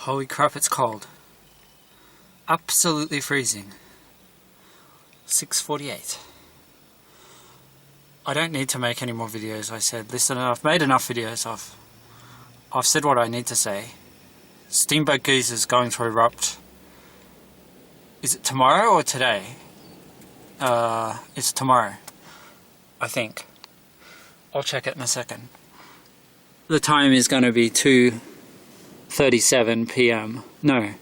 Holy crap, it's cold. Absolutely freezing. 6:48. I don't need to make any more videos, I said. Listen, I've made enough videos. I've said what I need to say. Steamboat Goose is going to erupt. Is it tomorrow or today? It's tomorrow, I think. I'll check it in a second. The time is going to be 2:37 p.m. No,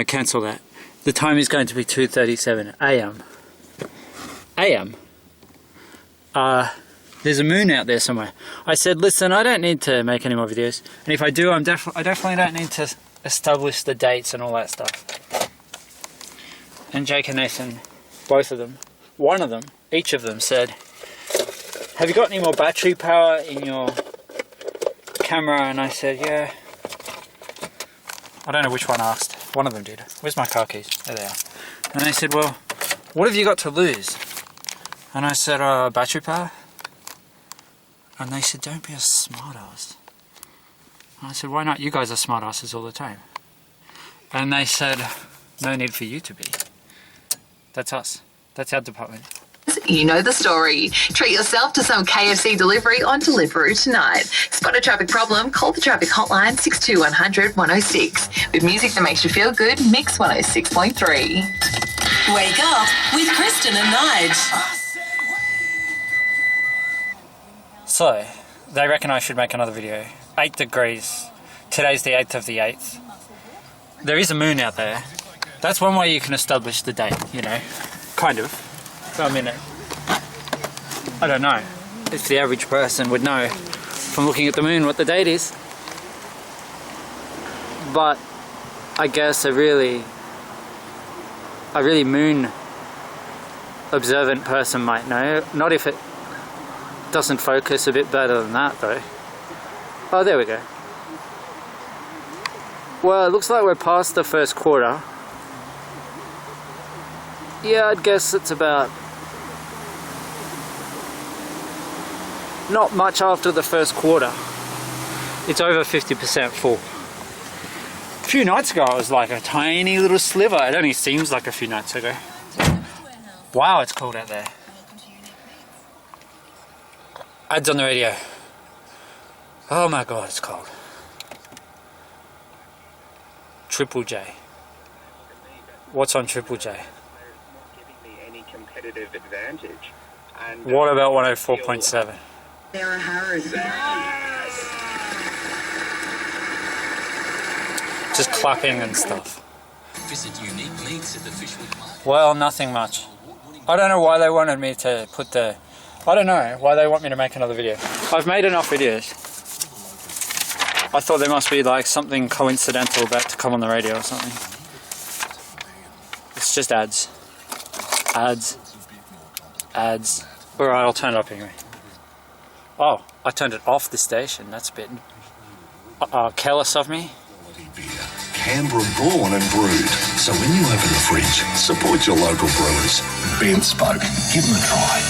cancel that. The time is going to be 2:37 a.m. a.m. There's a moon out there somewhere. I said, listen, I don't need to make any more videos, and if I do, I definitely don't need to establish the dates and all that stuff. And Jake and Nathan, both of them, one of them, each of them said, have you got any more battery power in your camera? And I said, yeah. I don't know which one asked. One of them did. Where's my car keys? There they are. And they said, well, what have you got to lose? And I said, battery power. And they said, don't be a smartass. And I said, why not? You guys are smartasses all the time. And they said, no need for you to be. That's us. That's our department. You know the story. Treat yourself to some KFC delivery on Deliveroo tonight. Spot a traffic problem? Call the traffic hotline 62100 106. With music that makes you feel good, Mix 106.3. Wake up with Kristen and Nige. So, they reckon I should make another video. 8 degrees. Today's the 8th of the 8th. There is a moon out there. That's one way you can establish the date, you know. Kind of. I mean, I don't know if the average person would know from looking at the moon what the date is. But I guess a really moon observant person might know. Not if it doesn't focus a bit better than that though. Oh, there we go. Well, it looks like we're past the first quarter. Yeah, I'd guess it's about not much after the first quarter. It's over 50% full. A few nights ago it was like a tiny little sliver. It only seems like a few nights ago. Wow, it's cold out there. Ads on the radio. Oh my god, it's cold. Triple J. What's on Triple J? Competitive advantage. And what about 104.7? Sarah Harris. Just clapping and stuff. Visit unique meats at the Fishwood Market. Well, nothing much. I don't know why they wanted me to put the... I don't know why they want me to make another video. I've made enough videos. I thought there must be like something coincidental about to come on the radio or something. It's just ads. Ads. Alright, I'll turn it up anyway. Oh, I turned it off the station. That's a bit careless of me. Canberra born and brewed. So when you open the fridge, support your local brewers. Ben spoke. Give them a try.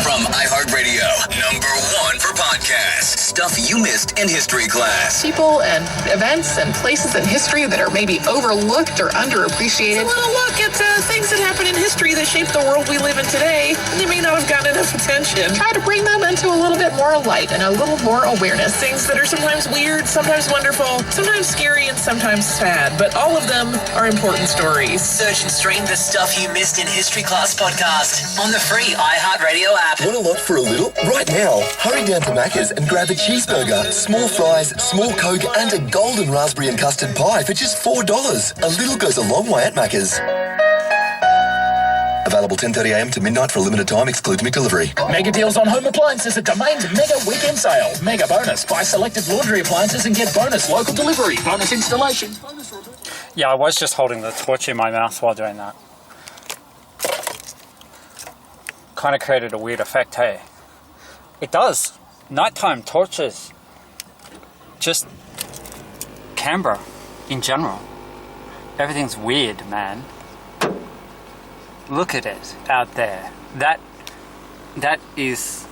From iHeartRadio, #1 for podcasts. Stuff you missed in history class. People and events and places in history that are maybe overlooked or underappreciated. A little look at things that happened in history that shaped the world we live in today. They may not have gotten enough attention. Try to bring them into a little bit more light and a little more awareness. Things that are sometimes weird, sometimes wonderful, sometimes scary, and sometimes sad. But all of them are important stories. Search and stream the Stuff You Missed in History Class podcast on the free iHeartRadio app. Want a lot for a little? Right now, hurry down to Macca's and grab a cheeseburger, small fries, small Coke, and a golden raspberry and custard pie for just $4. A little goes a long way at Macca's. Available 10:30am to midnight for a limited time, excludes McDelivery. Mega deals on home appliances at Domain's Mega Weekend Sale. Mega bonus. Buy selected laundry appliances and get bonus local delivery. Bonus installation. Yeah, I was just holding the torch in my mouth while doing that. Kind of created a weird effect, hey? It does. Nighttime torches. Just Canberra in general. Everything's weird, man. Look at it out there. That is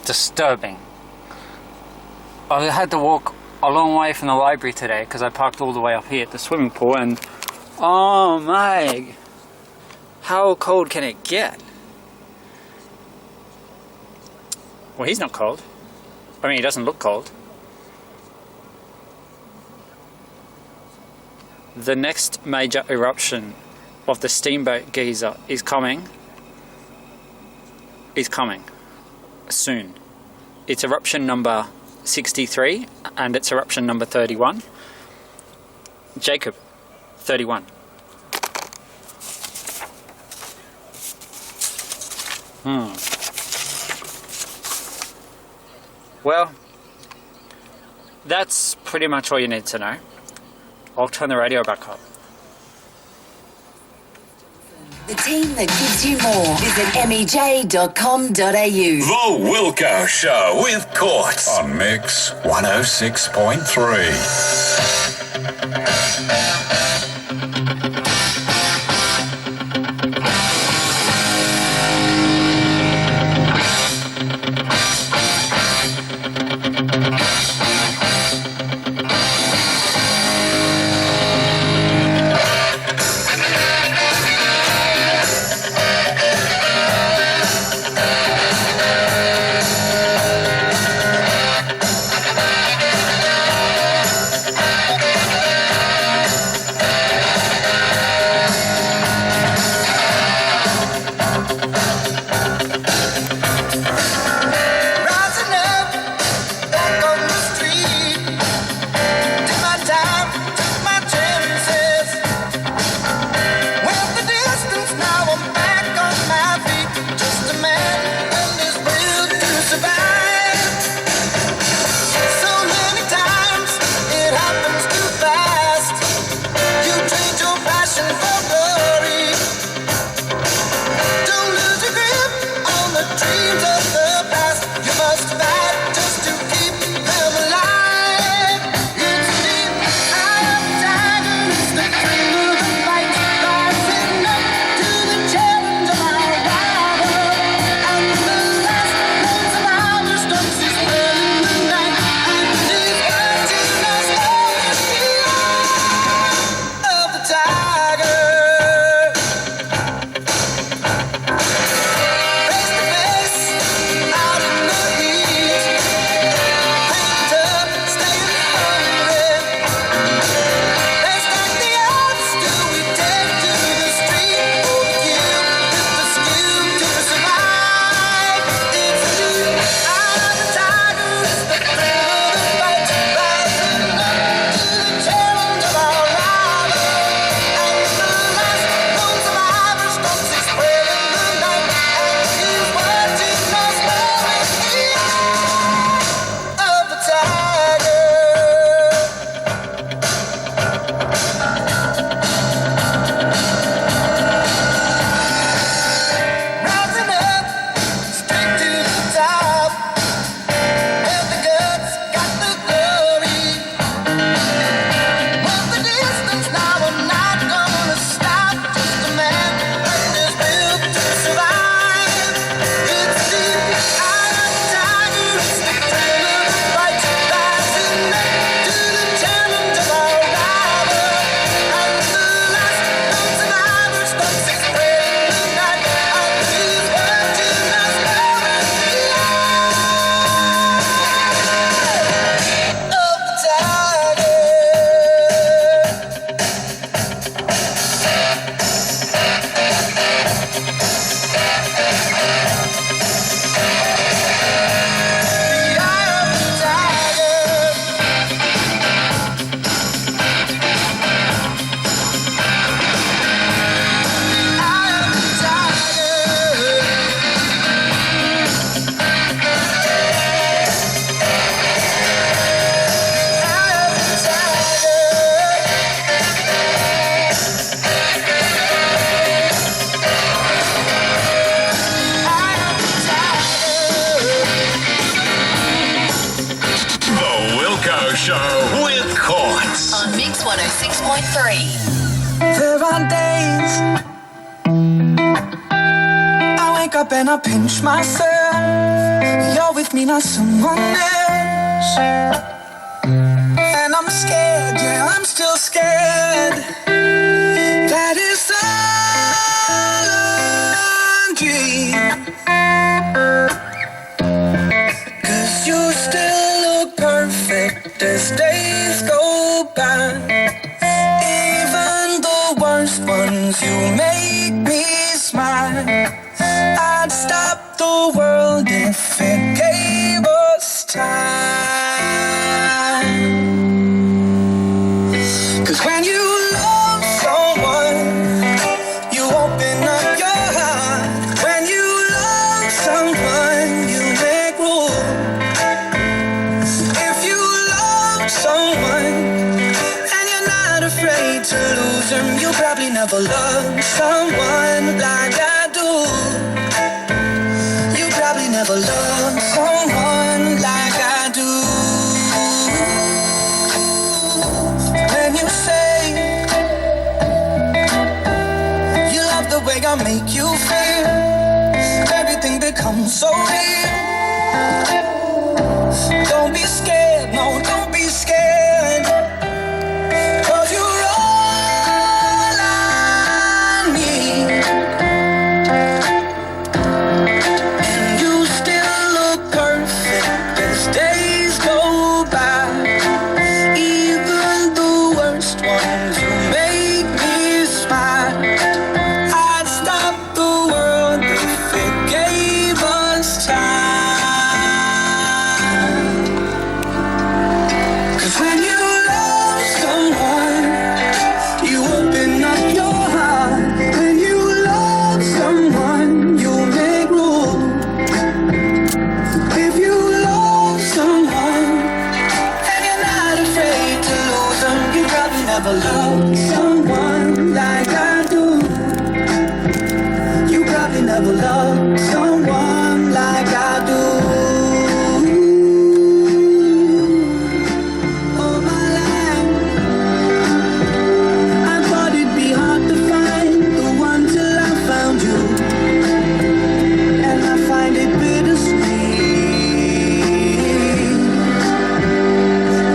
disturbing. I had to walk a long way from the library today because I parked all the way up here at the swimming pool, and oh my, how cold can it get? Well, he's not cold. I mean, he doesn't look cold. The next major eruption of the steamboat geyser is coming. Soon. It's eruption number 63 and it's eruption number 31. Jacob, 31. Well, that's pretty much all you need to know. I'll turn the radio back up. The team that gives you more. Visit mej.com.au. The Wilco Show with Courts on Mix 106.3. Show with Courts on Mix 106.3. There are days I wake up and I pinch myself. You're with me, not someone else. scared, yeah, I'm still scared. That is all a dream. 'Cause you still look perfect as days go by. Even the worst ones, you make me smile. I'd stop the world if it gave us time. 'Cause when you love someone, you open up your heart. When you love someone, you make room. If you love someone and you're not afraid to lose them, you probably never loved someone like I do. You probably never loved someone like I do. When you say you love the way I make you feel, everything becomes so real. Don't be scared, no, don't be scared. 'Cause you're all I need. And you still look perfect as days go by. Even the worst ones, you make me smile. I'd stop the world if it gave us time. 'Cause when you love someone, you open up your heart. When you love someone, you make room. If you love someone and you're not afraid to lose them, you probably never loved someone like I do. You probably never loved someone like I do. All my life, I thought it'd be hard to find the one till I found you. And I find it bittersweet.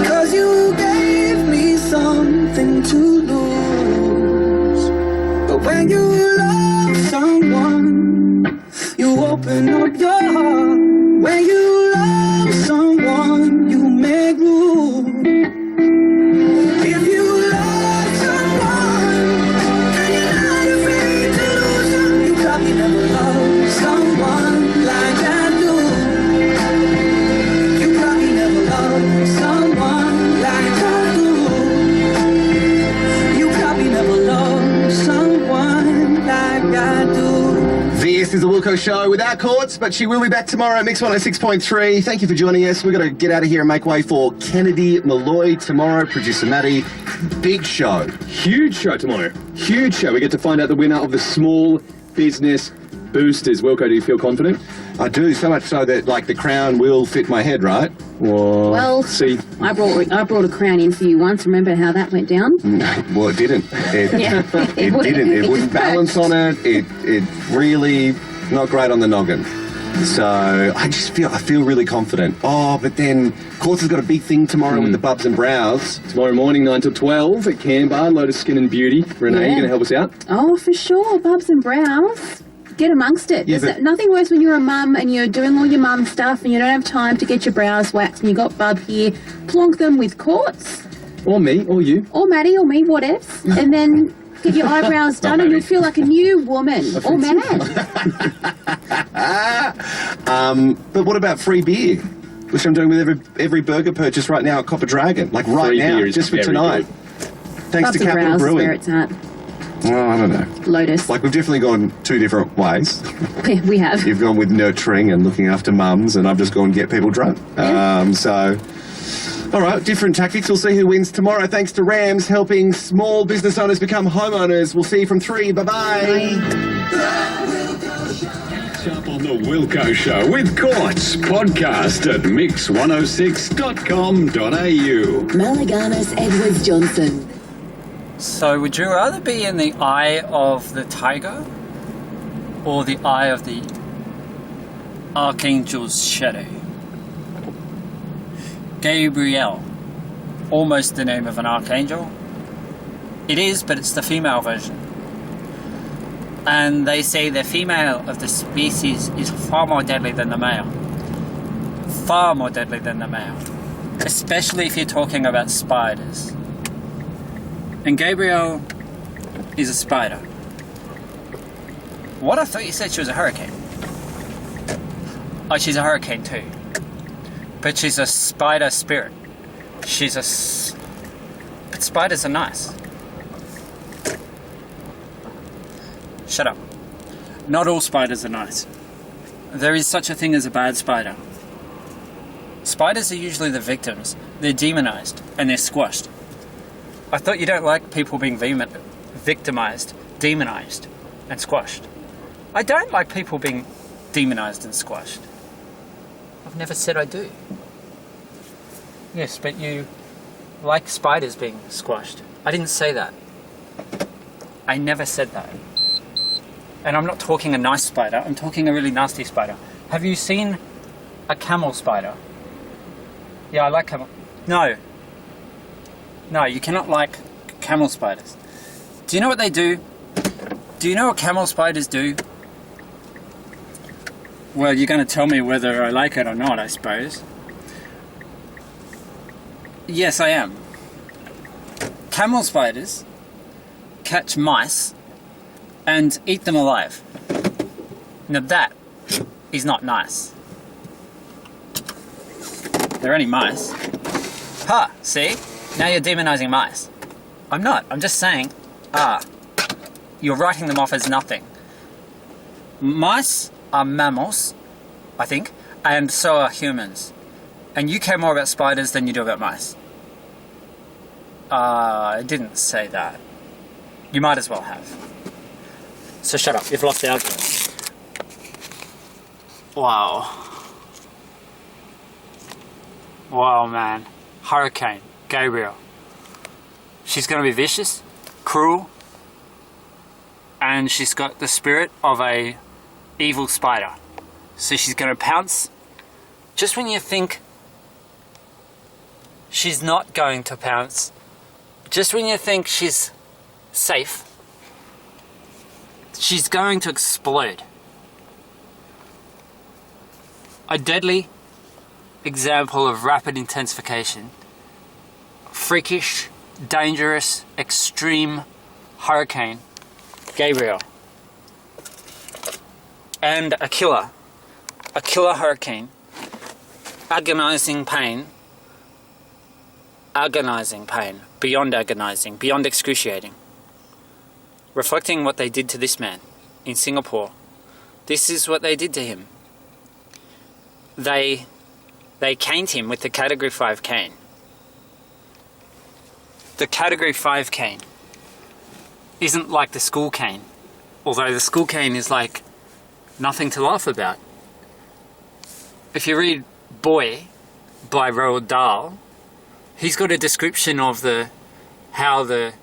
'Cause you gave me something to lose. But when you love someone, you open up your heart. When you love someone, you make room. If you love someone and you're not afraid to lose them, you probably never loved someone like I do. You probably never loved someone like I do. You probably never loved someone like I do. This is the Wilco Show without Courts, but she will be back tomorrow at Mix 106.3. Thank you for joining us. We've got to get out of here and make way for Kennedy Malloy tomorrow. Producer Maddie, big show. Huge show tomorrow. Huge show. We get to find out the winner of the Small Business Boosters. Wilco, do you feel confident? I do, so much so that, like, the crown will fit my head, right? Well, see, I brought a crown in for you once. Remember how that went down? No, well, it didn't. It It didn't. It wouldn't balance on it. It really not great on the noggin. So I feel really confident. Oh, but then Courts has got a big thing tomorrow with the Bubs and Brows. Tomorrow morning, 9 till 12 at Canberra, Lotus Skin and Beauty. Renee, you going to help us out? Oh, for sure. Bubs and Brows. Get amongst it. Yeah, There's nothing worse when you're a mum and you're doing all your mum stuff and you don't have time to get your brows waxed and you got Bub here. Plonk them with Courts. Or me, or you. Or Maddie, or me, whatevs. And then get your eyebrows done and you'll feel like a new woman. Or man. But what about free beer? Which I'm doing with every burger purchase right now at Copper Dragon. Like right Free now, beer is just for very tonight. good. Thanks Bubs to and Capital Brows is Brewing. where it's at. Oh, I don't know. Lotus. Like, we've definitely gone two different ways. We have. You've gone with nurturing and looking after mums, and I've just gone get people drunk. All right, different tactics. We'll see who wins tomorrow. Thanks to Rams helping small business owners become homeowners. We'll see you from 3. Bye-bye. Up on the Wilco Show with Courts. Podcast at mix106.com.au. Malagana's Edwards Johnson. So would you rather be in the eye of the tiger or the eye of the archangel's shadow? Gabriel, almost the name of an archangel. It is, but it's the female version. And they say the female of the species is far more deadly than the male. Far more deadly than the male. Especially if you're talking about spiders. And Gabrielle is a spider. What? I thought you said she was a hurricane. Oh, she's a hurricane too. But she's a spider spirit. But spiders are nice. Shut up. Not all spiders are nice. There is such a thing as a bad spider. Spiders are usually the victims. They're demonized and they're squashed. I thought you don't like people being victimized, demonized, and squashed. I don't like people being demonized and squashed. I've never said I do. Yes, but you like spiders being squashed. I didn't say that. I never said that. And I'm not talking a nice spider, I'm talking a really nasty spider. Have you seen a camel spider? Yeah, I like camel. No. No, you cannot like camel spiders. Do you know what they do? Do you know what camel spiders do? Well, you're going to tell me whether I like it or not, I suppose. Yes, I am. Camel spiders catch mice and eat them alive. Now that is not nice. They're only mice. Ha! See? Now you're demonizing mice. I'm not. I'm just saying, you're writing them off as nothing. Mice are mammals, I think, and so are humans. And you care more about spiders than you do about mice. I didn't say that. You might as well have. So shut up, you've lost the argument. Wow. Wow, man. Hurricane Gabrielle. She's going to be vicious, cruel, and she's got the spirit of a evil spider. So she's going to pounce just when you think she's not going to pounce, just when you think she's safe, she's going to explode. A deadly example of rapid intensification. Freakish, dangerous, extreme hurricane Gabrielle. And a killer hurricane. Agonizing pain, beyond agonizing, beyond excruciating. Reflecting what they did to this man in Singapore. This is what they did to him. They caned him with the Category 5 cane. The Category 5 cane isn't like the school cane, although the school cane is like nothing to laugh about. If you read Boy by Roald Dahl, he's got a description of how the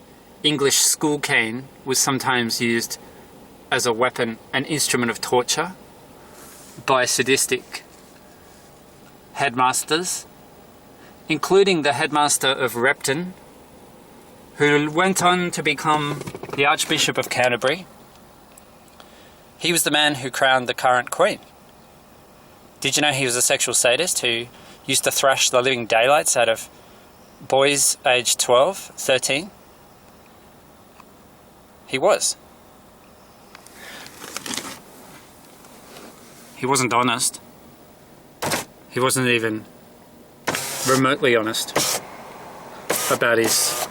English school cane was sometimes used as a weapon, an instrument of torture by sadistic headmasters, including the headmaster of Repton, who went on to become the Archbishop of Canterbury. He was the man who crowned the current Queen. Did you know he was a sexual sadist who used to thrash the living daylights out of boys aged 12, 13? He was. He wasn't honest. He wasn't even remotely honest about his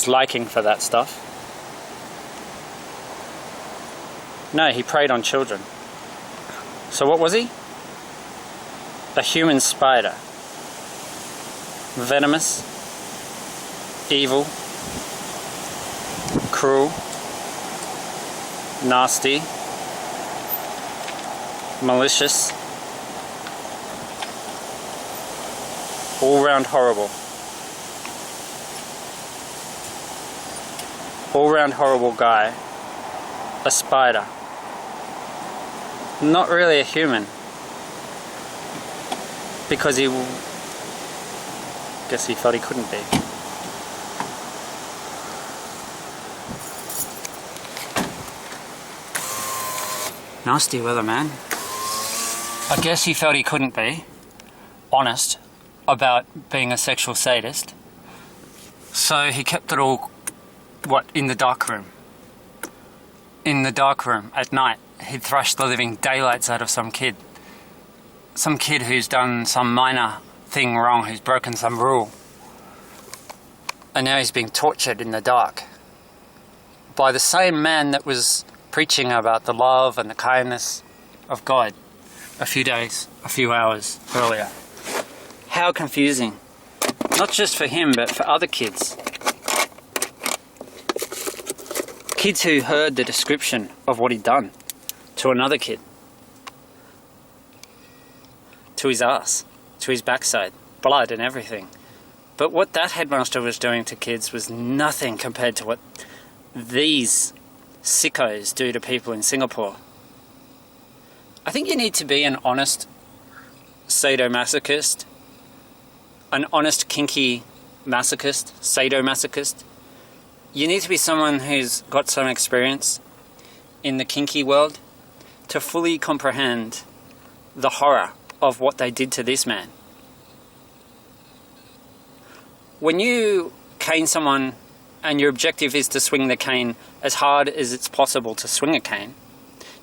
liking for that stuff. No, he preyed on children. So what was he? A human spider. Venomous, evil, cruel, nasty, malicious, all-round horrible. All-round horrible guy. A spider. Not really a human. because he guess he thought he couldn't be. Nasty weather, man. I guess he felt he couldn't be honest about being a sexual sadist, so he kept it all, in the dark room. In the dark room at night, he'd thrash the living daylights out of some kid who's done some minor thing wrong, who's broken some rule, and now he's being tortured in the dark by the same man that was preaching about the love and the kindness of God a few hours earlier. How confusing. Not just for him, but for other kids. Kids who heard the description of what he'd done to another kid. To his ass, to his backside, blood and everything. But what that headmaster was doing to kids was nothing compared to what these sickos do to people in Singapore. I think you need to be an honest sadomasochist, an honest kinky masochist, sadomasochist. You need to be someone who's got some experience in the kinky world to fully comprehend the horror of what they did to this man. When you cane someone and your objective is to swing the cane as hard as it's possible to swing a cane,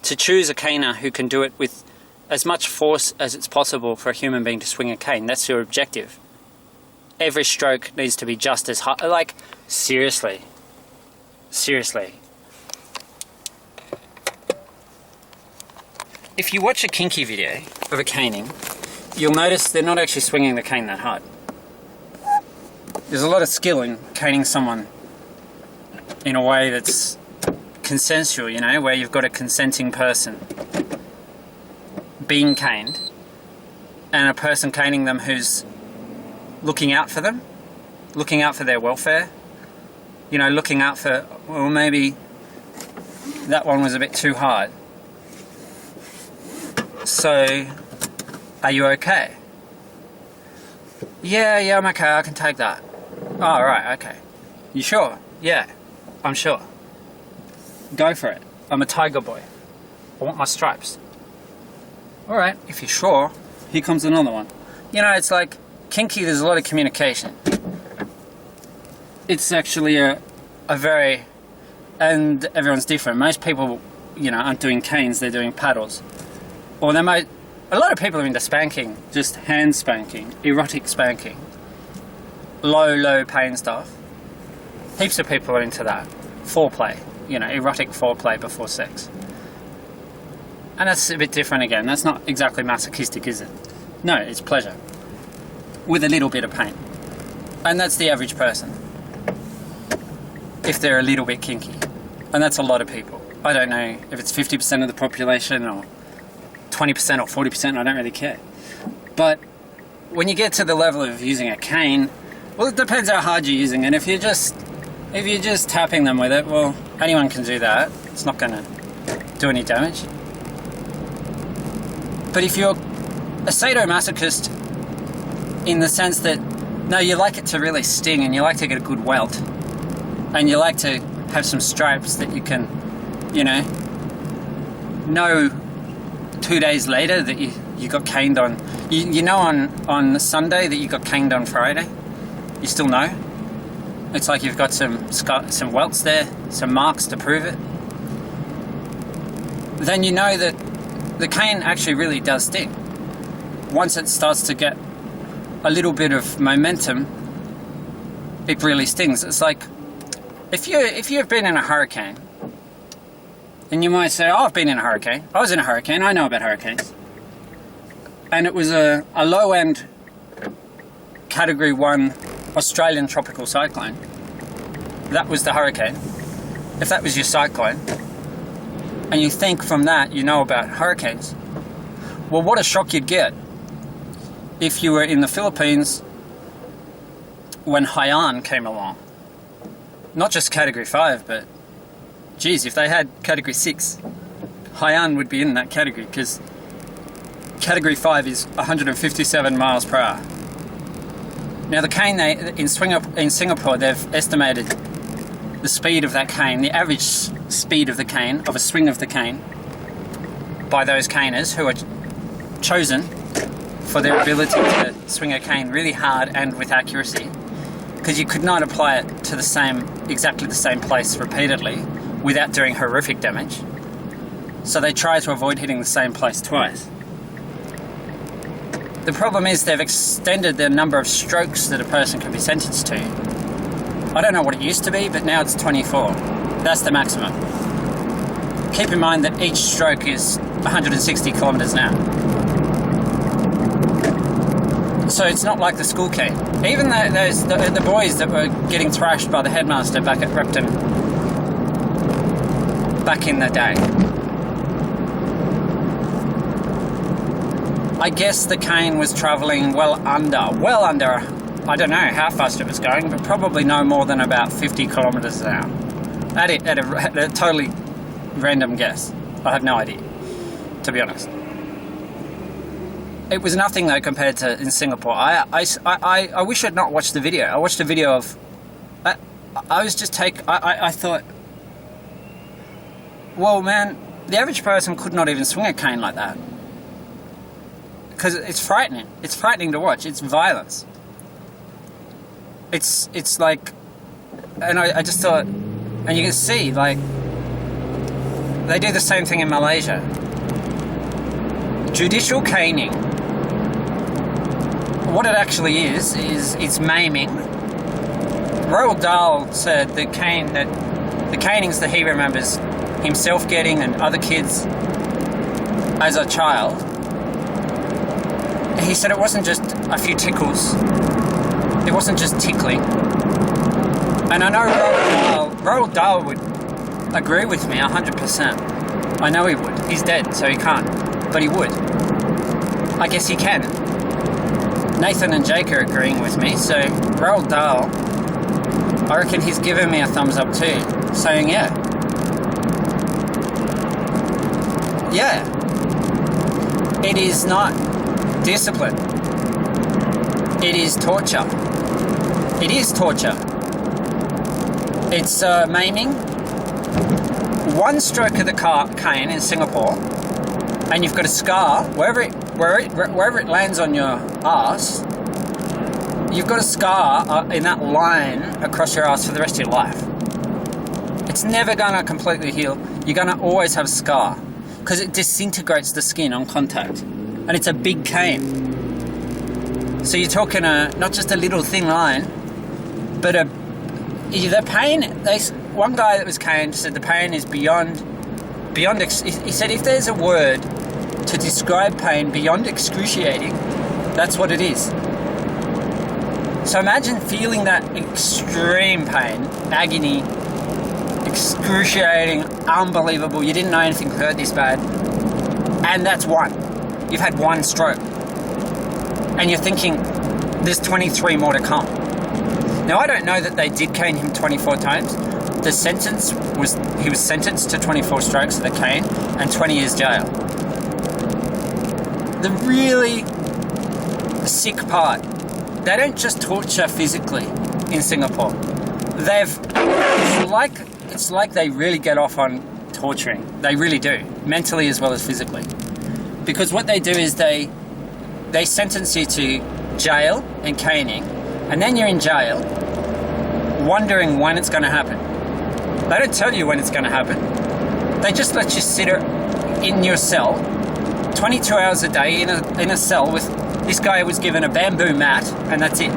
to choose a caner who can do it with as much force as it's possible for a human being to swing a cane, that's your objective. Every stroke needs to be just as hard. Like, seriously. If you watch a kinky video of a caning, you'll notice they're not actually swinging the cane that hard. There's a lot of skill in caning someone in a way that's consensual, you know, where you've got a consenting person being caned and a person caning them who's looking out for them, looking out for their welfare, you know, looking out for, well, maybe that one was a bit too hard. So, are you okay? Yeah, I'm okay, I can take that. Oh, right, okay. You sure? Yeah, I'm sure. Go for it. I'm a tiger boy. I want my stripes. Alright, if you're sure, here comes another one. You know, it's like, kinky, there's a lot of communication. It's actually a very, and everyone's different. Most people, you know, aren't doing canes, they're doing paddles. Or they might, a lot of people are into spanking, just hand spanking, erotic spanking. Low pain stuff. Heaps of people are into that. Foreplay, you know, erotic foreplay before sex. And that's a bit different again. That's not exactly masochistic, is it? No, it's pleasure. With a little bit of pain. And that's the average person. If they're a little bit kinky. And that's a lot of people. I don't know if it's 50% of the population or 20% or 40%, I don't really care. But when you get to the level of using a cane, well, it depends how hard you're using it. If you're just tapping them with it, well, anyone can do that. It's not going to do any damage. But if you're a sadomasochist in the sense that, no, you like it to really sting and you like to get a good welt and you like to have some stripes that you can, you know 2 days later that you got caned on. You know on Sunday that you got caned on Friday? You still know? It's like you've got some welts there, some marks to prove it. Then you know that the cane actually really does sting. Once it starts to get a little bit of momentum, it really stings. It's like if you've been in a hurricane, and you might say, oh, I've been in a hurricane. I was in a hurricane, I know about hurricanes. And it was a low-end Category 1 Australian tropical cyclone. That was the hurricane. If that was your cyclone, and you think from that you know about hurricanes, well, what a shock you'd get if you were in the Philippines when Haiyan came along. Not just Category 5, but geez, if they had Category 6, Haiyan would be in that category, because Category 5 is 157 miles per hour. Now the cane, in Singapore, they've estimated the speed of that cane, the average speed of the cane, of a swing of the cane, by those caners who are chosen for their ability to swing a cane really hard and with accuracy, because you could not apply it to exactly the same place repeatedly without doing horrific damage. So they try to avoid hitting the same place twice. The problem is they've extended the number of strokes that a person can be sentenced to. I don't know what it used to be, but now it's 24. That's the maximum. Keep in mind that each stroke is 160 kilometres an hour. So it's not like the school cane. Even the boys that were getting thrashed by the headmaster back at Repton back in the day. I guess the cane was travelling well under, I don't know how fast it was going, but probably no more than about 50 kilometres an hour. At a totally random guess. I have no idea, to be honest. It was nothing though compared to in Singapore. I wish I'd not watched the video. I watched a video of... I thought... Well, man, the average person could not even swing a cane like that. Because it's frightening. It's frightening to watch. It's violence. It's like... And I just thought... And you can see, like... They do the same thing in Malaysia. Judicial caning. What it actually is it's maiming. Roald Dahl said the canings that he remembers himself getting and other kids as a child, he said it wasn't just a few tickles. It wasn't just tickling. And I know Roald Dahl would agree with me 100%. I know he would. He's dead, so he can't. But he would. I guess he can. Nathan and Jake are agreeing with me, so Roald Dahl, I reckon he's giving me a thumbs up too, saying yeah. Yeah. It is not discipline. It is torture. It is torture. It's maiming. One stroke of the cane in Singapore, and you've got a scar wherever it lands on your ass. You've got a scar in that line across your ass for the rest of your life. It's never gonna completely heal. You're gonna always have a scar because it disintegrates the skin on contact, and it's a big cane. So you're talking not just a little thin line, but the pain. One guy that was caned said the pain is beyond. He said if there's a word to describe pain beyond excruciating, that's what it is. So imagine feeling that extreme pain, agony, excruciating, unbelievable. You didn't know anything could hurt this bad, and that's one. You've had one stroke, and you're thinking there's 23 more to come. Now I don't know that they did cane him 24 times. The sentence was he was sentenced to 24 strokes of the cane and 20 years jail. The really sick part, they don't just torture physically in Singapore. It's like they really get off on torturing. They really do, mentally as well as physically. Because what they do is they sentence you to jail and caning, and then you're in jail wondering when it's going to happen. They don't tell you when it's going to happen. They just let you sit in your cell 22 hours a day in a cell with this guy who was given a bamboo mat, and that's it.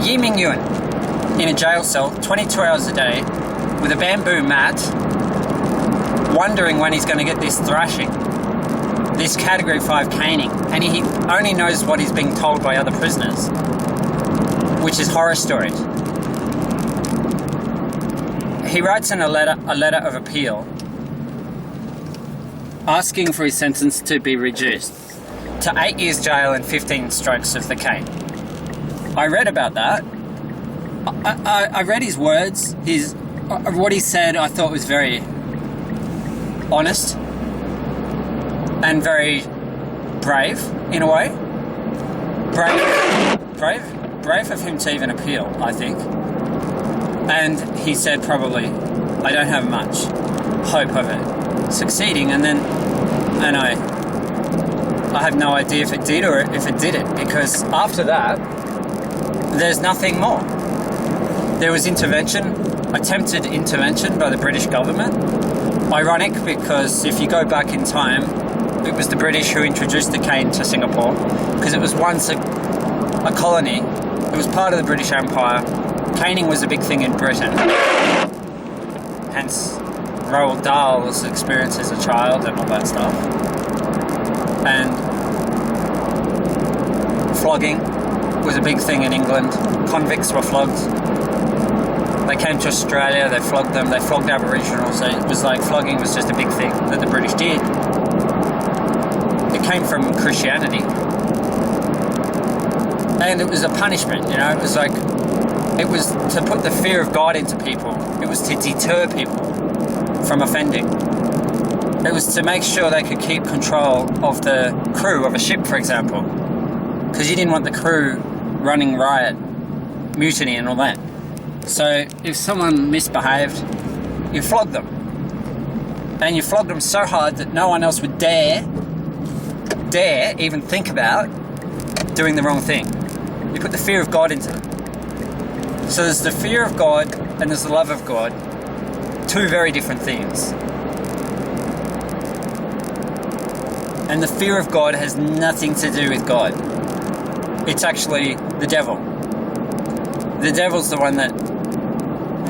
Yi Ming Yun in a jail cell 22 hours a day with a bamboo mat, wondering when he's going to get this thrashing, this category 5 caning, and he only knows what he's being told by other prisoners, which is horror stories. He writes in a letter of appeal asking for his sentence to be reduced to 8 years jail and 15 strokes of the cane. I read about that. I read his words. What he said I thought was very honest and very brave, in a way. Brave of him to even appeal, I think. And he said probably, I don't have much hope of it succeeding, and I have no idea if it did or if it didn't, because after that, there's nothing more. There was attempted intervention by the British government. Ironic, because if you go back in time, it was the British who introduced the cane to Singapore, because it was once a colony. It was part of the British Empire. Caning was a big thing in Britain. Hence, Roald Dahl's experience as a child and all that stuff. And flogging was a big thing in England. Convicts were flogged. They came to Australia, they flogged them, they flogged Aboriginals. It was like flogging was just a big thing that the British did. It came from Christianity. And it was a punishment, you know, it was to put the fear of God into people. It was to deter people from offending. It was to make sure they could keep control of the crew of a ship, for example. Because you didn't want the crew running riot, mutiny and all that. So if someone misbehaved, you flogged them. And you flogged them so hard that no one else would dare even think about doing the wrong thing. You put the fear of God into it. So there's the fear of God and there's the love of God. Two very different things. And the fear of God has nothing to do with God. It's actually the devil. The devil's the one that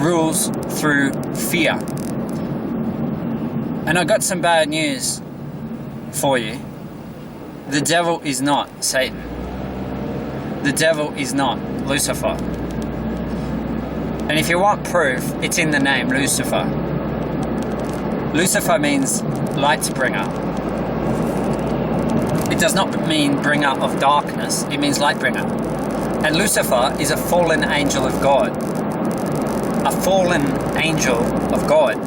rules through fear. And I got some bad news for you. The devil is not Satan. The devil is not Lucifer. And if you want proof, it's in the name Lucifer. Lucifer means light bringer. It does not mean bringer of darkness, it means light bringer. And Lucifer is a fallen angel of God. A fallen angel of God.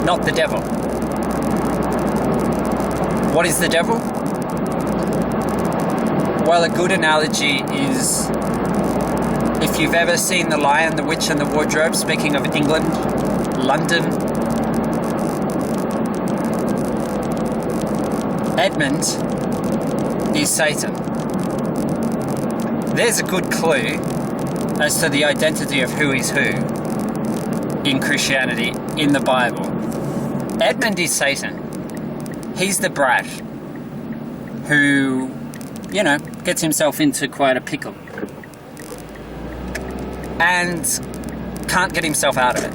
Not the devil. What is the devil? Well, a good analogy is, if you've ever seen The Lion, the Witch and the Wardrobe, speaking of England, London, Edmund is Satan. There's a good clue as to the identity of who is who in Christianity, in the Bible. Edmund is Satan. He's the brat who, you know, gets himself into quite a pickle and can't get himself out of it.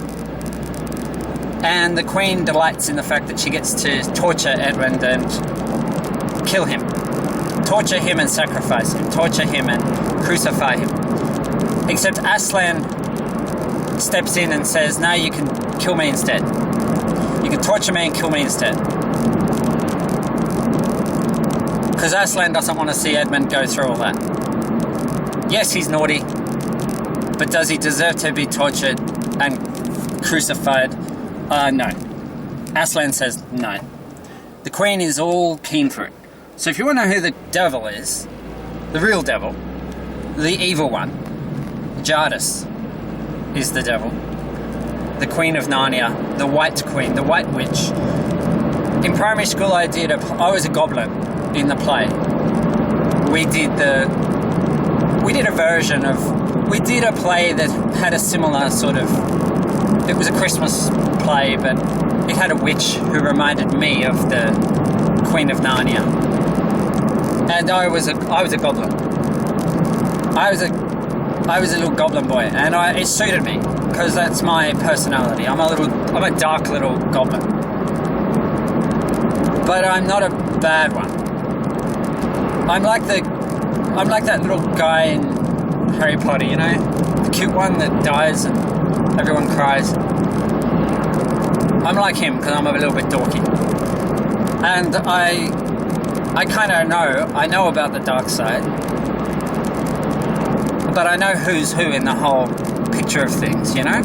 And the Queen delights in the fact that she gets to torture Edmund and kill him. Torture him and sacrifice him. Torture him and crucify him. Except Aslan steps in and says, no, you can kill me instead. You can torture me and kill me instead. Because Aslan doesn't want to see Edmund go through all that. Yes, he's naughty, but does he deserve to be tortured and crucified? No. Aslan says no. The Queen is all keen for it. So if you want to know who the devil is, the real devil, the evil one, Jadis is the devil. The Queen of Narnia, the White Queen, the White Witch. In primary school I was a goblin in the play. We did a play that had a similar sort of, it was a Christmas play, but it had a witch who reminded me of the Queen of Narnia. And I was a goblin. I was a little goblin boy, and it suited me because that's my personality. I'm a dark little goblin, but I'm not a bad one. I'm like that little guy in Harry Potter, you know, the cute one that dies and everyone cries. I'm like him because I'm a little bit dorky, and I kind of know about the dark side, but I know who's who in the whole picture of things, you know?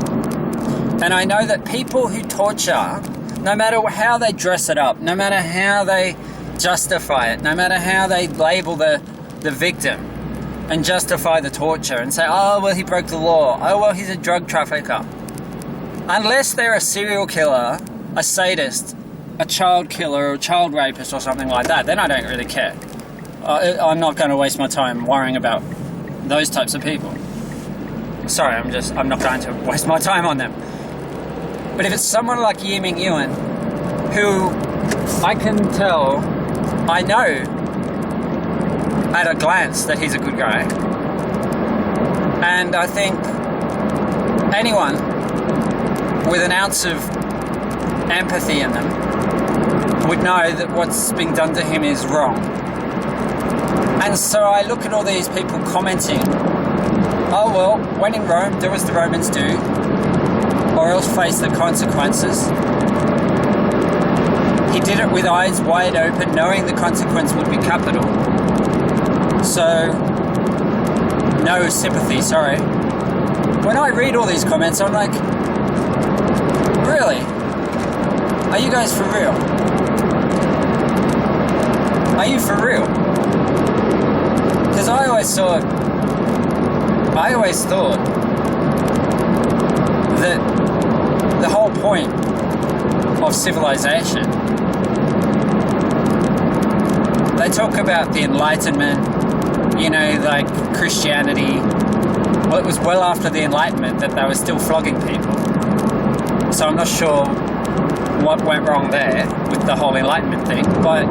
And I know that people who torture No matter how they dress it up, no matter how they justify it, no matter how they label the victim and justify the torture and say, oh, well, he broke the law. Oh, well, he's a drug trafficker. Unless they're a serial killer, a sadist, a child killer, or a child rapist or something like that, then I don't really care. I'm not going to waste my time worrying about those types of people. Sorry, I'm not going to waste my time on them. But if it's someone like Yi Ming Yuan, who I can tell, I know at a glance that he's a good guy, and I think anyone with an ounce of empathy in them would know that what's being done to him is wrong. And so I look at all these people commenting, oh well, when in Rome, do as the Romans do, or else face the consequences. He did it with eyes wide open, knowing the consequence would be capital. So, no sympathy, sorry. When I read all these comments, I'm like, really? Are you guys for real? Are you for real? Because I always thought that the whole point of civilization, they talk about the Enlightenment, you know, like Christianity. Well, it was well after the Enlightenment that they were still flogging people. So I'm not sure what went wrong there with the whole Enlightenment thing, but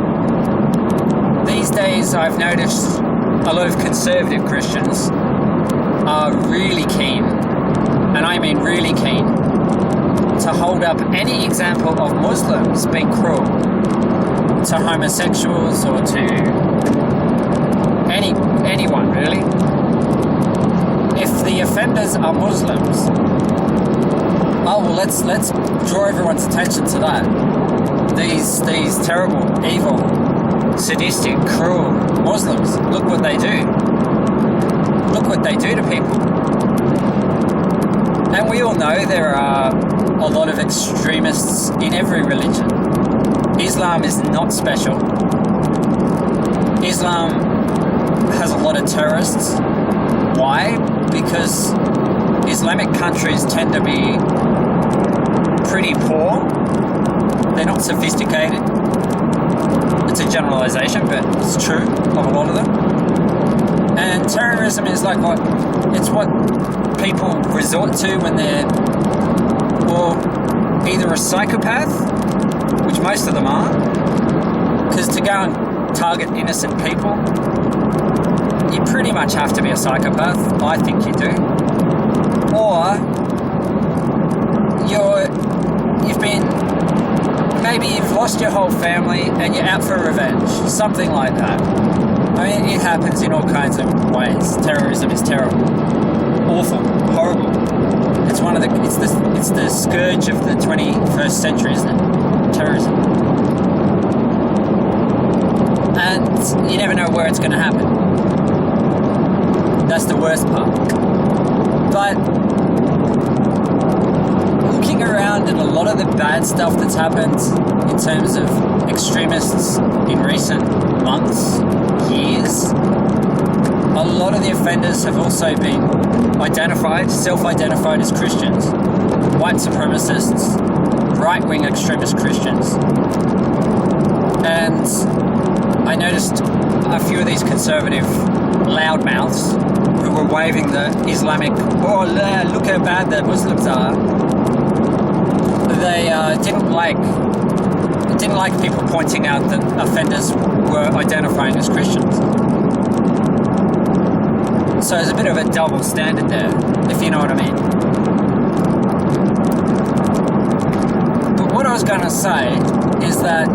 these days I've noticed a lot of conservative Christians are really keen, and I mean really keen, to hold up any example of Muslims being cruel to homosexuals or to anyone really. If the offenders are Muslims, oh well, let's draw everyone's attention to that. These terrible, evil, sadistic, cruel Muslims, look what they do. Look what they do to people. And we all know there are a lot of extremists in every religion. Islam is not special. Islam has a lot of terrorists. Why? Because Islamic countries tend to be pretty poor. They're not sophisticated. It's a generalization, but it's true of a lot of them. And terrorism is like what people resort to when they're, well, either a psychopath, which most of them are, because to go and target innocent people, you pretty much have to be a psychopath. I think you do. Or maybe you've lost your whole family and you're out for revenge, something like that. I mean, it happens in all kinds of ways. Terrorism is terrible, awful, horrible. It's the scourge of the 21st century, isn't it? Terrorism. And you never know where it's going to happen. That's the worst part. But looking around at a lot of the bad stuff that's happened in terms of extremists in recent months, years, a lot of the offenders have also been self-identified as Christians, white supremacists, right-wing extremist Christians. And I noticed a few of these conservative loudmouths who were waving the Islamic, oh look how bad the Muslims are. They didn't like people pointing out that offenders were identifying as Christians. So there's a bit of a double standard there, if you know what I mean. But what I was going to say is that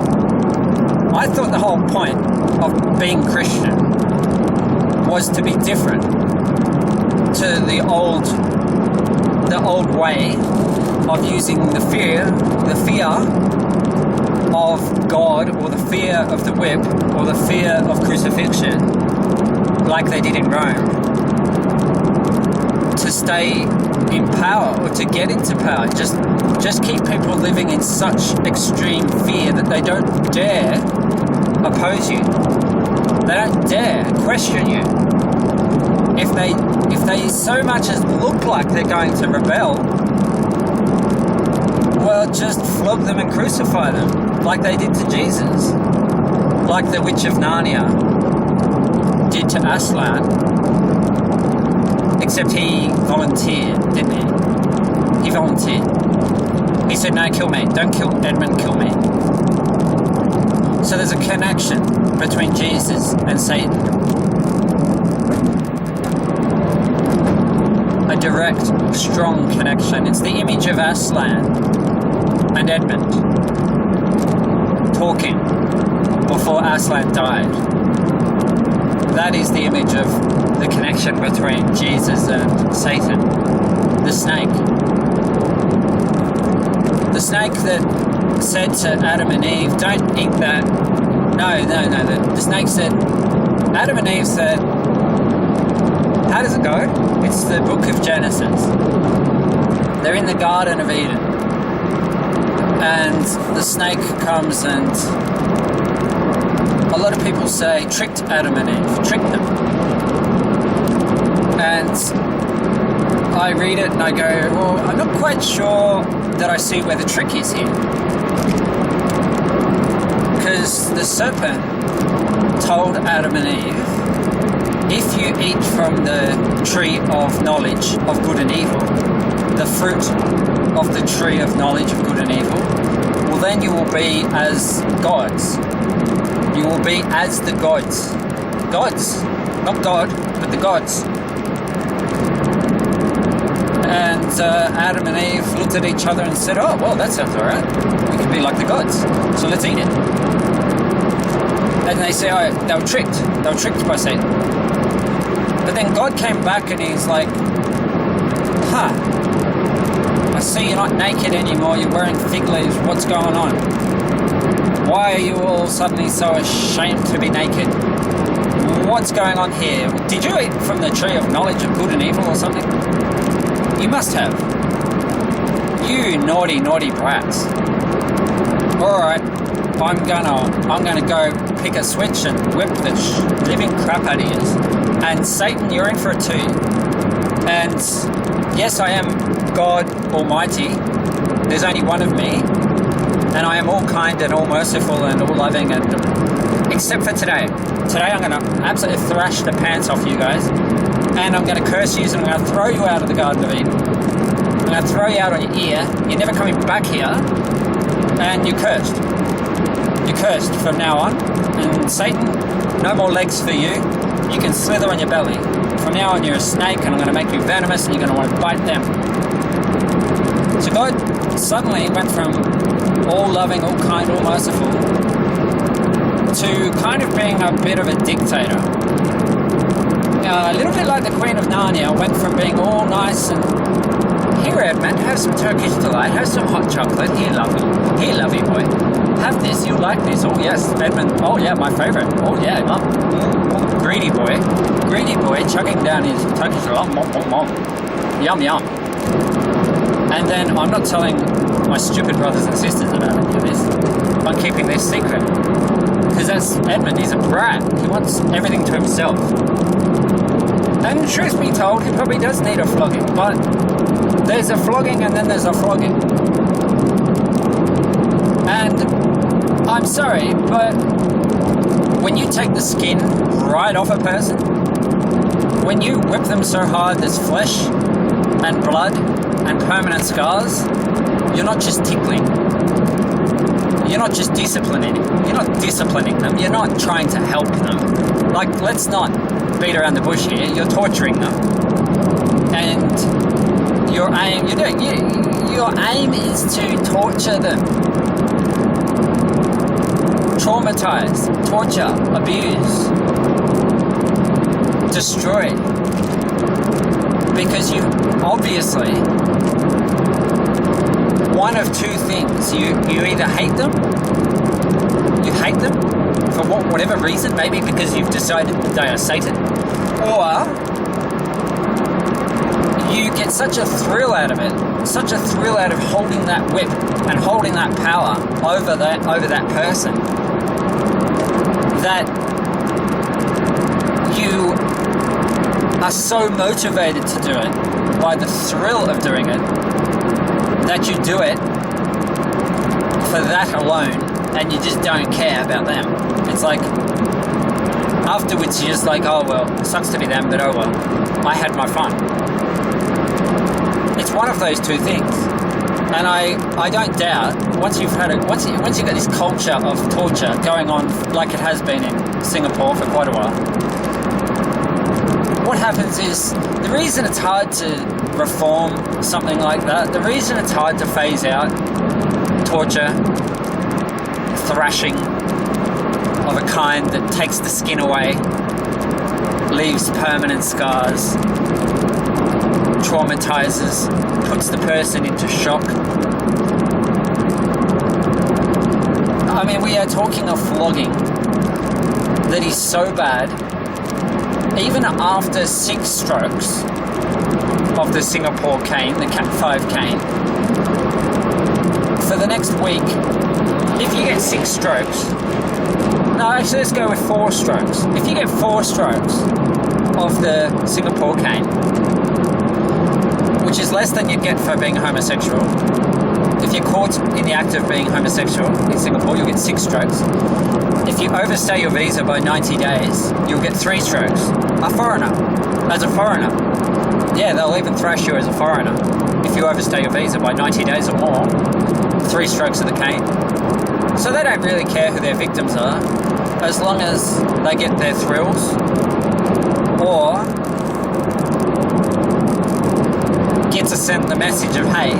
I thought the whole point of being Christian was to be different to the old way of using the fear of God, or the fear of the whip, or the fear of crucifixion, like they did in Rome. to stay in power or to get into power. Just keep people living in such extreme fear that they don't dare oppose you. They don't dare question you. If they so much as look like they're going to rebel, well, just flog them and crucify them, like they did to Jesus, like the Witch of Narnia did to Aslan. Except he volunteered, didn't he? He volunteered. He said, no, kill me. Don't kill Edmund, kill me. So there's a connection between Jesus and Satan. A direct, strong connection. It's the image of Aslan and Edmund talking before Aslan died. That is the image of the connection between Jesus and Satan. The snake. The snake that said to Adam and Eve, don't eat that. No. The snake said, Adam and Eve said, how does it go? It's the book of Genesis. They're in the Garden of Eden. And the snake comes and a lot of people say tricked Adam and Eve, tricked them. And I read it and I go, well, I'm not quite sure that I see where the trick is here. Because the serpent told Adam and Eve, if you eat from the tree of knowledge of good and evil, the fruit of the tree of knowledge of good and evil, well then you will be as gods. You will be as the gods. Gods. Not God, but the gods. And Adam and Eve looked at each other and said, oh, well, that sounds alright. We can be like the gods. So let's eat it. And they say, oh, they were tricked. They were tricked by Satan. But then God came back and he's like, I see you're not naked anymore. You're wearing fig leaves. What's going on? Why are you all suddenly so ashamed to be naked? What's going on here? Did you eat from the tree of knowledge of good and evil or something? You must have. You naughty, naughty brats. Alright, I'm gonna go pick a switch and whip the living crap out of you. And Satan, you're in for it too. And yes, I am God Almighty. There's only one of me. And I am all kind and all merciful and all loving, and except for today. Today I'm going to absolutely thrash the pants off you guys, and I'm going to curse you, and I'm going to throw you out of the Garden of Eden. I'm going to throw you out on your ear. You're never coming back here, and you're cursed. You're cursed from now on. And Satan, no more legs for you. You can slither on your belly. From now on you're a snake, and I'm going to make you venomous, and you're going to want to bite them. So God suddenly went from all loving, all kind, all merciful, to kind of being a bit of a dictator. A little bit like the Queen of Narnia, went from being all nice and, here Edmund, have some Turkish delight, have some hot chocolate, here lovey boy, have this, you like this, oh yes, Edmund, oh yeah, my favourite, oh yeah, greedy boy, chugging down his Turkish delight, yum yum. And then I'm not telling my stupid brothers and sisters about any of this. I'm keeping this secret. Because that's Edmund, he's a brat. He wants everything to himself. And truth be told, he probably does need a flogging. But there's a flogging and then there's a flogging. And I'm sorry, but when you take the skin right off a person, when you whip them so hard there's flesh and blood and permanent scars, you're not just tickling. You're not just disciplining. You're not disciplining them. You're not trying to help them. Like, let's not beat around the bush here. You're torturing them. And your aim is to torture them. Traumatize, torture, abuse, destroy. Because you obviously, one of two things. You either hate them for whatever reason, maybe because you've decided that they are Satan, or you get such a thrill out of it, such a thrill out of holding that whip and holding that power over that person, that you are so motivated to do it by the thrill of doing it that you do it for that alone, and you just don't care about them. It's like afterwards you're just like, oh well, it sucks to be them, but oh well, I had my fun. It's one of those two things, and I don't doubt once you've got this culture of torture going on like it has been in Singapore for quite a while, what happens is, the reason it's hard to reform something like that, the reason it's hard to phase out torture, thrashing of a kind that takes the skin away, leaves permanent scars, traumatizes, puts the person into shock. I mean, we are talking of flogging that is so bad, even after 6 strokes of the Singapore cane, the Cat 5 cane, for the next week, if you get 6 strokes, no, actually let's go with 4 strokes. If you get 4 strokes of the Singapore cane, which is less than you'd get for being homosexual, if you're caught in the act of being homosexual in Singapore, you'll get 6 strokes. If you overstay your visa by 90 days, you'll get 3 strokes. As a foreigner. Yeah, they'll even thrash you as a foreigner. If you overstay your visa by 90 days or more, 3 strokes of the cane. So they don't really care who their victims are, as long as they get their thrills, or get to send the message of, hey,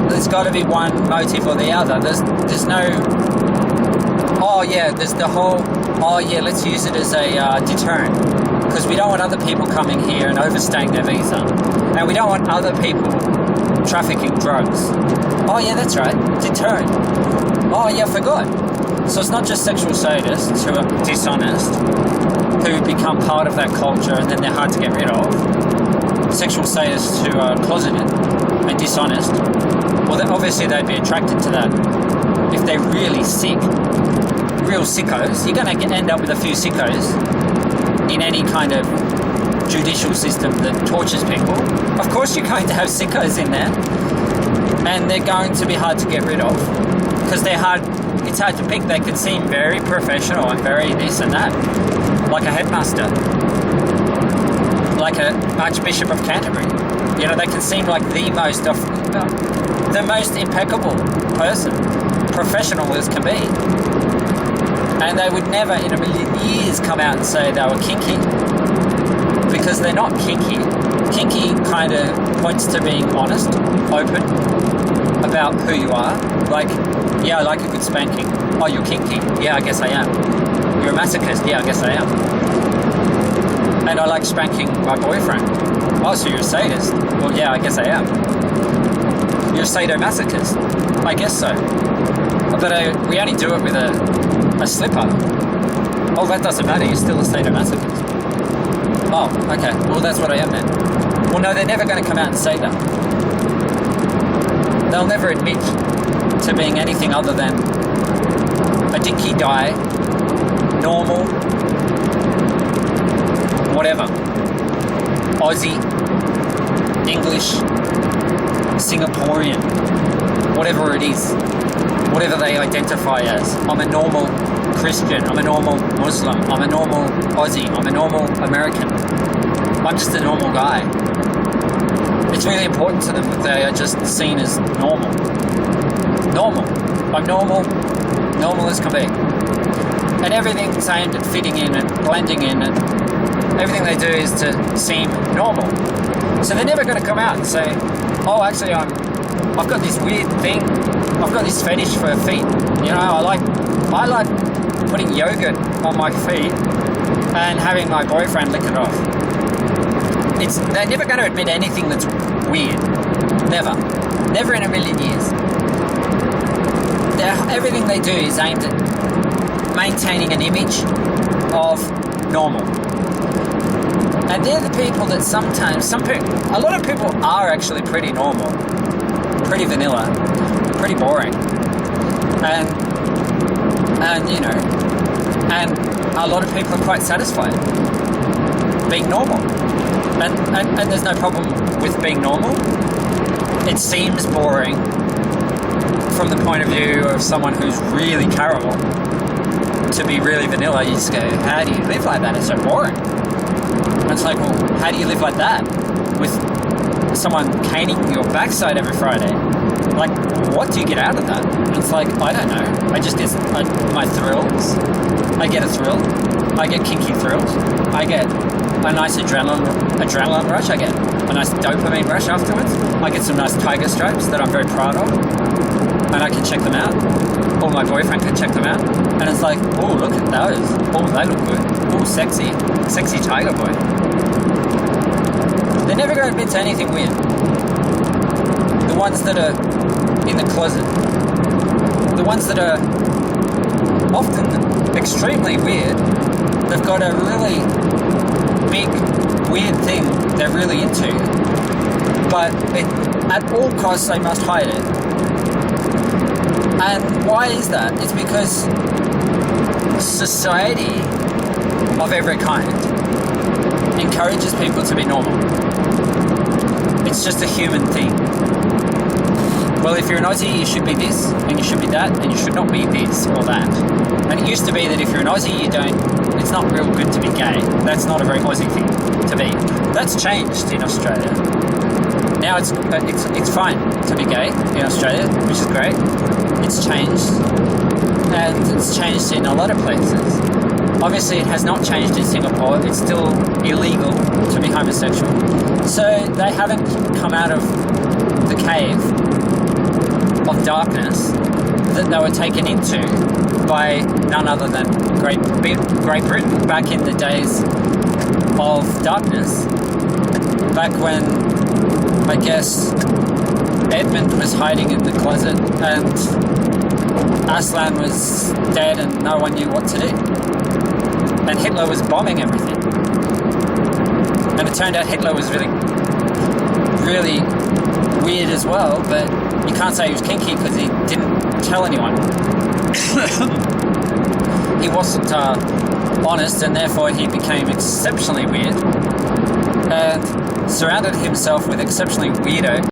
there's got to be one motive or the other. There's no, oh yeah, there's the whole, oh yeah, let's use it as a deterrent, because we don't want other people coming here and overstaying their visa, and we don't want other people trafficking drugs. Oh yeah, that's right, deterrent. Oh yeah, I forgot. So it's not just sexual sadists who are dishonest, who become part of that culture and then they're hard to get rid of. Sexual sadists who are closeted and dishonest, well, obviously they'd be attracted to that. If they're really sick, real sickos, you're going to end up with a few sickos in any kind of judicial system that tortures people. Of course you're going to have sickos in there, and they're going to be hard to get rid of, because it's hard to pick. They can seem very professional and very this and that, like a headmaster, like an Archbishop of Canterbury. You know, they can seem like the most impeccable person, professional as can be, and they would never in a million years come out and say they were kinky, because they're not kinky. Kinky kind of points to being honest, open about who you are. Like, yeah, I like a good spanking. Oh, you're kinky? Yeah, I guess I am. You're a masochist? Yeah, I guess I am. And I like spanking my boyfriend. Oh, so you're a sadist? Well, yeah, I guess I am. You're a sadomasochist? I guess so. But we only do it with a slipper. Oh, that doesn't matter. You're still a sadomasochist. Oh, okay. Well, that's what I am then. Well, no, they're never going to come out and say that. They'll never admit to being anything other than a dinky guy, normal, whatever. Aussie, English, Singaporean, whatever it is, whatever they identify as. I'm a normal Christian, I'm a normal Muslim, I'm a normal Aussie, I'm a normal American. I'm just a normal guy. It's really important to them that they are just seen as normal. Normal. I'm normal as can be. And everything's aimed at fitting in and blending in, and everything they do is to seem normal. So they're never going to come out and say, oh, actually I've got this weird thing. I've got this fetish for feet. You know, I like putting yogurt on my feet and having my boyfriend lick it off. They're never going to admit anything that's weird. Never. Never in a million years. Everything they do is aimed at maintaining an image of normal. And they're the people that sometimes, a lot of people are actually pretty normal, pretty vanilla, pretty boring. And you know, and a lot of people are quite satisfied being normal. And there's no problem with being normal. It seems boring from the point of view of someone who's really terrible to be really vanilla. You just go, how do you live like that? It's so boring. And it's like, well, how do you live like that with someone caning your backside every Friday? Like, what do you get out of that? And it's like, I don't know. I just get my thrills. I get a thrill. I get kinky thrills. I get a nice adrenaline rush. I get a nice dopamine rush afterwards. I get some nice tiger stripes that I'm very proud of. And I can check them out. Or my boyfriend can check them out. And it's like, oh, look at those. Oh, they look good. Oh, sexy tiger boy. They're never going to admit to anything weird. The ones that are in the closet, the ones that are often extremely weird, they've got a really big, weird thing they're really into, but at all costs they must hide it. And why is that? It's because society of every kind encourages people to be normal. It's just a human thing. Well, if you're an Aussie, you should be this, and you should be that, and you should not be this or that. And it used to be that if you're an Aussie, it's not real good to be gay. That's not a very Aussie thing to be. That's changed in Australia. Now it's fine to be gay in Australia, which is great. It's changed, and it's changed in a lot of places. Obviously, it has not changed in Singapore. It's still illegal to be homosexual. So they haven't come out of the cave of darkness that they were taken into by none other than Great Britain back in the days of darkness. Back when, I guess, Edmund was hiding in the closet and Aslan was dead and no one knew what to do. And Hitler was bombing everything. And it turned out Hitler was really, really weird as well, but you can't say he was kinky because he didn't tell anyone. He wasn't honest, and therefore he became exceptionally weird and surrounded himself with exceptionally weirdo